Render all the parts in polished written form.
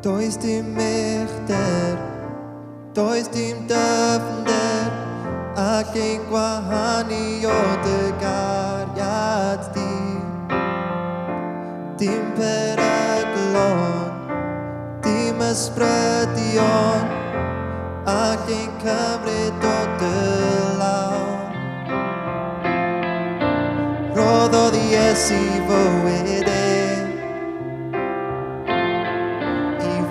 Does dim uchder, does dim dyfnder, ac ein gwahanu o dy gariad di. Dim peryglon, dim ysbrydion, ac ein cymryd o dy law. Roddodd Iesu fywyd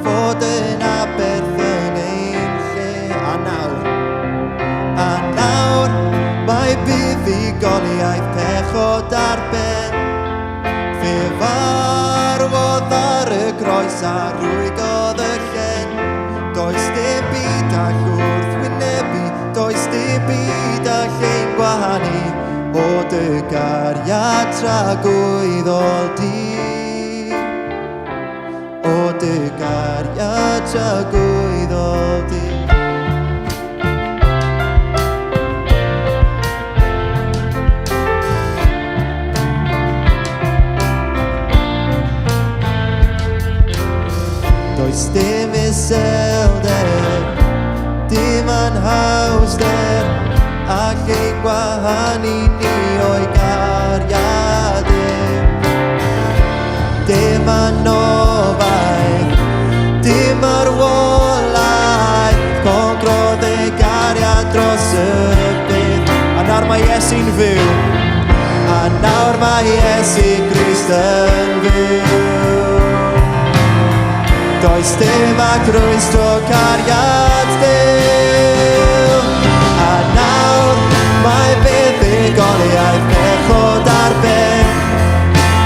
fod yn aberthyn ein lle. A nawr mae buddugoliaeth pechod ar ben. Fe farwodd ar y groes a rwygodd y llen. Does dim byd all wrth wynebu, does dim byd all ein gwahanu o dy gariad tragwyddol di. O dy gariad tragwyddol di. Does dim iselder, dim anhawster, ac ein gwahanu ni o'i gariad dim anobaith, dim arwolaeth, congrodd ei gariad dros y bydd. A nawr mae Iesu'n fyw, a nawr mae Iesu Grist yn fyw. Does dim ac rwystro cariad Duw, a nawr mae buddugoliaeth pechod ar ben.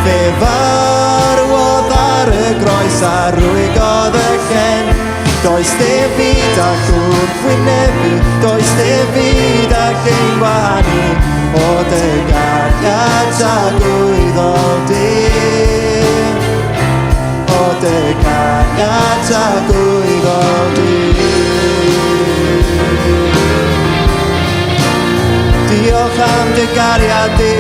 Fe farwodd ar y groes a rwygodd y llen. Does dim byd ac wrth wynebu, does dim byd ac ein gwahanu o dy gariad tragwyddol di. O dy gariad tragwyddol di. Diolch am dy gariad di.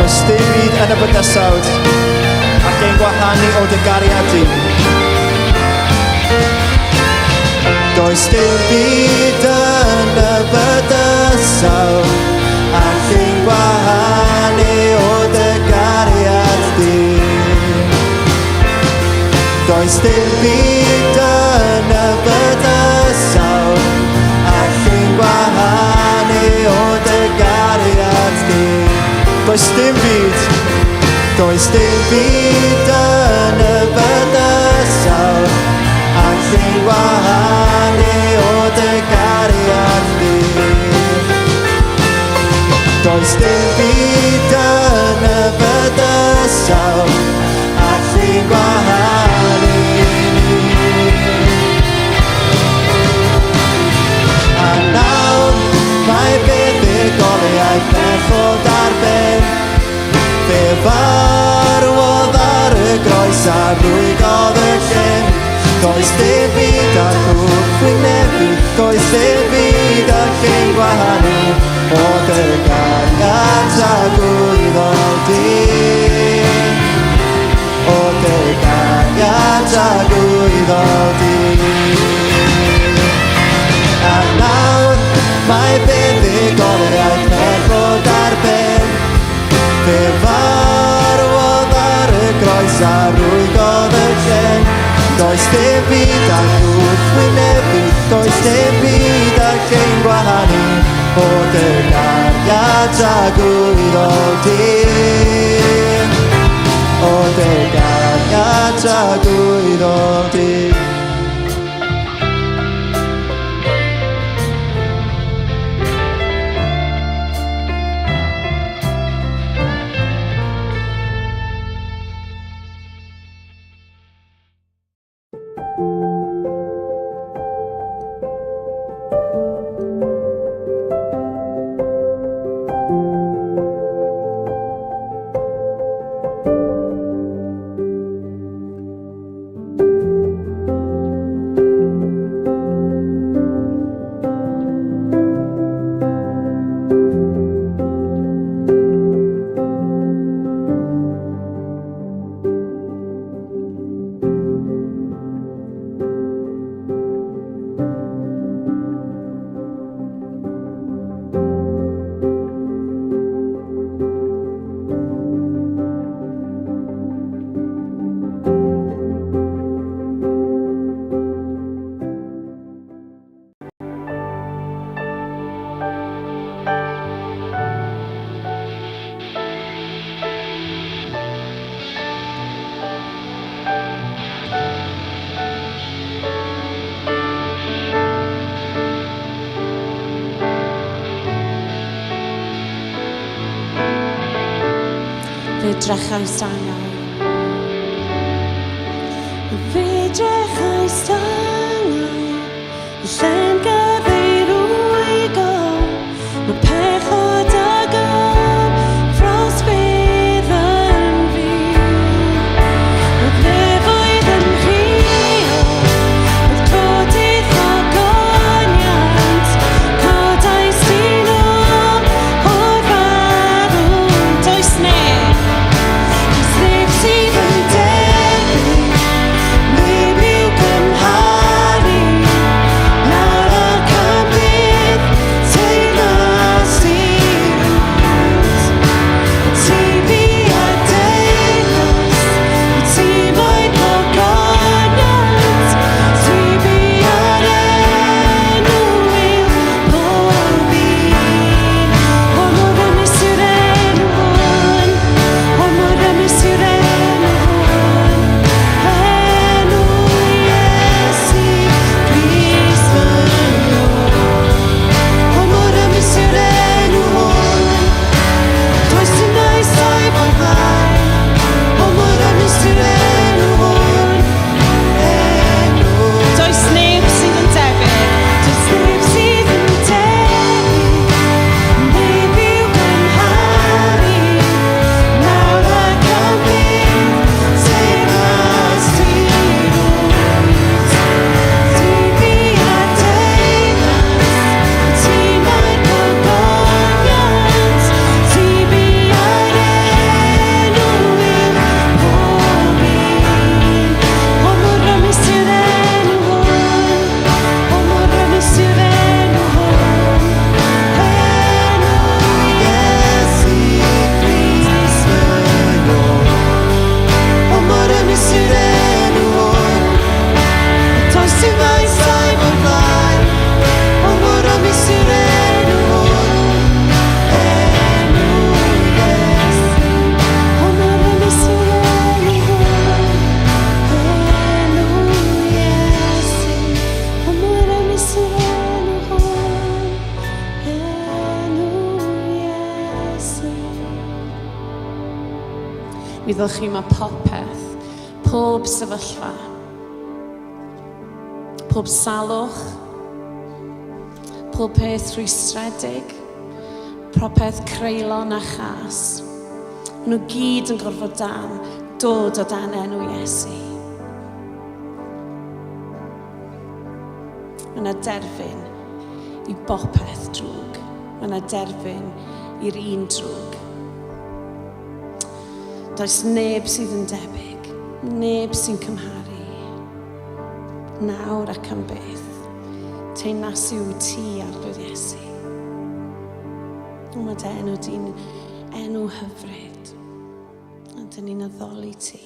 Does dim byd yn y bydysawd ac ein gwahanu o dy gariad di. Does dim byd yn y bydysawd ac ein gwahanu o dy gariad di. Does dim byd yn y bydysawd ac ein gwahanu o dy gariad di. Does dim byd yn y bydysawd ac ein gwahanu o dy gariad di. Does dim byd yn y bydysawd ac ein gwahanu ni. A nawr mae buddugoliaeth pechod ar ben. Fe farwodd ar y groes a rwygodd y llen. Does dim byd ac wrth wynebu, does dim byd ac ein gwahanu o dy gariad tragwyddol di. O dy gariad tragwyddol di. A nawr mae buddugoliaeth pechod ar ben. Fe farwodd ar y groes a rwygodd y llen. Does dim byd ac wrth wynebu, does dim byd ac ein gwahanu o dy gariad tragwyddol di. O dy gariad tragwyddol di. drechais da iawn. Fe drechais da iawn, lle'n gyfeirwygo, mae pechod ag ffros bydd yn fi. Oedd nefoedd yn rhio, oedd codydd ogoniant, codais dyn o'r farwn. Does neb sydd yn debyg, neb i'w gymharu, nawr ac am bydd teimlas i rwyd. Ti fi a deyrnas, ti moyn ogoniant, ti fi ar enw i'w pob un. O mor ynys yw'r enw hwn, o mor ynys yw'r enw hwn, enw Iesu Grist fy Lord. O mor ynys yw'r enw hwn, does dim nais o'i boddhau. O mor ynys yw'r enw hwn, enw. Does neb sydd yn debyg, does neb sydd yn debyg, neb i'w gymharu, nawr ac am bydd teimlas i rwyd. Ti fi a deyrnas, ti moyn ogoniant, ti fi ar enw i'w pob un. O mor ynys yw'r enw hwn, o mor ynys yw'r enw hwn, enw Iesu Grist fy Lord. O mor ynys yw'r enw hwn, does dim maes o'i boddhau. O mor ynys yw'r enw hwn, enw Iesu. O mor ynys yw'r enw hwn, enw Iesu. O mor ynys yw'r enw hwn, enw Iesu. Mi ddylch chi mae popeth, pob sefyllfa, pob salwch, pob peth rwystredig, popeth creulon a chas. Maen nhw gyd yn gorfod dod o dan enw Iesu. Mae yna derfyn i bopeth drwg. Mae yna derfyn i'r un drwg. Does neb sydd yn debyg, neb sy'n cymharu, nawr ac am byth. Teimlas yw ti arglwydd Iesu. Mae dy enw di'n enw hyfryd, a dyn ni'n addoli ti.